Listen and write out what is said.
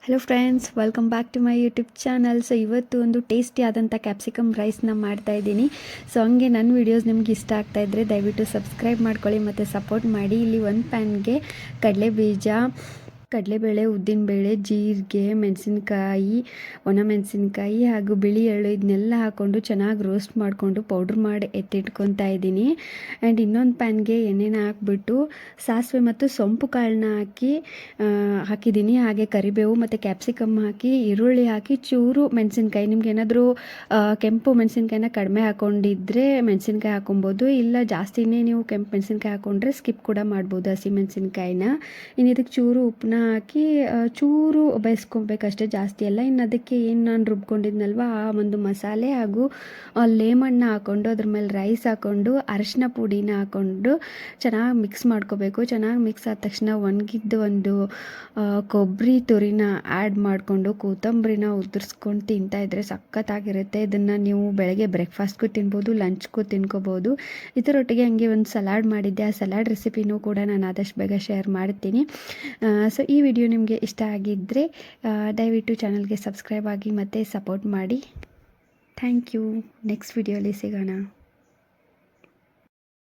Hello friends, welcome back to my YouTube channel. So ಇವತ್ತು ಒಂದು tasty ಆದಂಥ capsicum ರೈಸ್ನ ಮಾಡ್ತಾಯಿದ್ದೀನಿ. ಸೊ ಹಂಗೆ ನನ್ನ ವೀಡಿಯೋಸ್ ನಿಮ್ಗೆ ಇಷ್ಟ ಆಗ್ತಾಯಿದ್ರೆ ದಯವಿಟ್ಟು ಸಬ್ಸ್ಕ್ರೈಬ್ ಮಾಡ್ಕೊಳ್ಳಿ ಮತ್ತು ಸಪೋರ್ಟ್ ಮಾಡಿ. ಇಲ್ಲಿ ಒಂದು ಪ್ಯಾನ್ಗೆ ಕಡಲೆಬೀಜ, ಕಡಲೆಬೇಳೆ, ಉದ್ದಿನಬೇಳೆ, ಜೀರಿಗೆ, ಮೆಣಸಿನ್ಕಾಯಿ, ಒಣಮೆಣಸಿನ್ಕಾಯಿ ಹಾಗೂ ಬಿಳಿ ಎಳ್ಳು ಇದನ್ನೆಲ್ಲ ಹಾಕ್ಕೊಂಡು ಚೆನ್ನಾಗಿ ರೋಸ್ಟ್ ಮಾಡಿಕೊಂಡು ಪೌಡ್ರ್ ಮಾಡಿ ಎತ್ತಿಟ್ಕೊತಾ ಇದ್ದೀನಿ. ಆ್ಯಂಡ್ ಇನ್ನೊಂದು ಪ್ಯಾನ್ಗೆ ಎಣ್ಣೆನ ಹಾಕ್ಬಿಟ್ಟು ಸಾಸಿವೆ ಮತ್ತು ಸೊಂಪು ಕಾಳನ್ನ ಹಾಕಿದ್ದೀನಿ. ಹಾಗೆ ಕರಿಬೇವು ಮತ್ತು ಕ್ಯಾಪ್ಸಿಕಮ್ ಹಾಕಿ, ಈರುಳ್ಳಿ ಹಾಕಿ, ಚೂರು ಮೆಣಸಿನ್ಕಾಯಿ, ನಿಮ್ಗೆ ಏನಾದರೂ ಕೆಂಪು ಮೆಣಸಿನ್ಕಾಯಿನ ಕಡಿಮೆ ಹಾಕ್ಕೊಂಡಿದ್ರೆ ಮೆಣಸಿನ್ಕಾಯಿ ಹಾಕೊಬೋದು, ಇಲ್ಲ ಜಾಸ್ತಿನೇ ನೀವು ಕೆಂಪು ಮೆಣಸಿನ್ಕಾಯಿ ಹಾಕ್ಕೊಂಡ್ರೆ ಸ್ಕಿಪ್ ಕೂಡ ಮಾಡ್ಬೋದು ಹಸಿ ಮೆಣಸಿನ್ಕಾಯಿನ. ಇನ್ನು ಇದಕ್ಕೆ ಚೂರು ಉಪ್ಪನ್ನ ಹಾಕಿ ಚೂರು ಬೇಯಿಸ್ಕೊಬೇಕಷ್ಟೇ, ಜಾಸ್ತಿ ಎಲ್ಲ. ಇನ್ನು ಅದಕ್ಕೆ ಏನು ನಾನು ರುಬ್ಕೊಂಡಿದ್ನಲ್ವ ಆ ಒಂದು ಮಸಾಲೆ ಹಾಗೂ ಲೇಮಣ್ಣ ಹಾಕ್ಕೊಂಡು ಅದ್ರ ಮೇಲೆ ರೈಸ್ ಹಾಕ್ಕೊಂಡು ಅರಶಿನ ಪುಡಿನ ಹಾಕ್ಕೊಂಡು ಚೆನ್ನಾಗಿ ಮಿಕ್ಸ್ ಮಾಡ್ಕೋಬೇಕು. ಚೆನ್ನಾಗಿ ಮಿಕ್ಸ್ ಆದ ತಕ್ಷಣ ಒಣಗಿದ್ದು ಒಂದು ಕೊಬ್ಬರಿ ತುರಿನ ಆ್ಯಡ್ ಮಾಡಿಕೊಂಡು ಕೊತ್ತಂಬರಿನ ಉದುರಿಸ್ಕೊಂಡು ತಿಂತಾಯಿದ್ರೆ ಸಖತ್ತಾಗಿರುತ್ತೆ. ಇದನ್ನು ನೀವು ಬೆಳಗ್ಗೆ ಬ್ರೇಕ್ಫಾಸ್ಟ್ಗೂ ತಿನ್ಬೋದು, ಲಂಚ್ಗೂ ತಿನ್ಕೋಬೋದು. ಇದರೊಟ್ಟಿಗೆ ಹಂಗೆ ಒಂದು ಸಲಾಡ್ ಮಾಡಿದ್ದೆ. ಆ ಸಲಾಡ್ ರೆಸಿಪಿನೂ ಕೂಡ ನಾನು ಆದಷ್ಟು ಬೇಗ ಶೇರ್ ಮಾಡ್ತೀನಿ. ಸೊ ಈ ವಿಡಿಯೋ ನಿಮಗೆ ಇಷ್ಟ ಆಗಿದ್ದರೆ ದಯವಿಟ್ಟು ಚಾನಲ್ಗೆ ಸಬ್ಸ್ಕ್ರೈಬ್ ಆಗಿ ಮತ್ತು ಸಪೋರ್ಟ್ ಮಾಡಿ. Thank you. ನೆಕ್ಸ್ಟ್ ವಿಡಿಯೋಲಿ ಸಿಗೋಣ.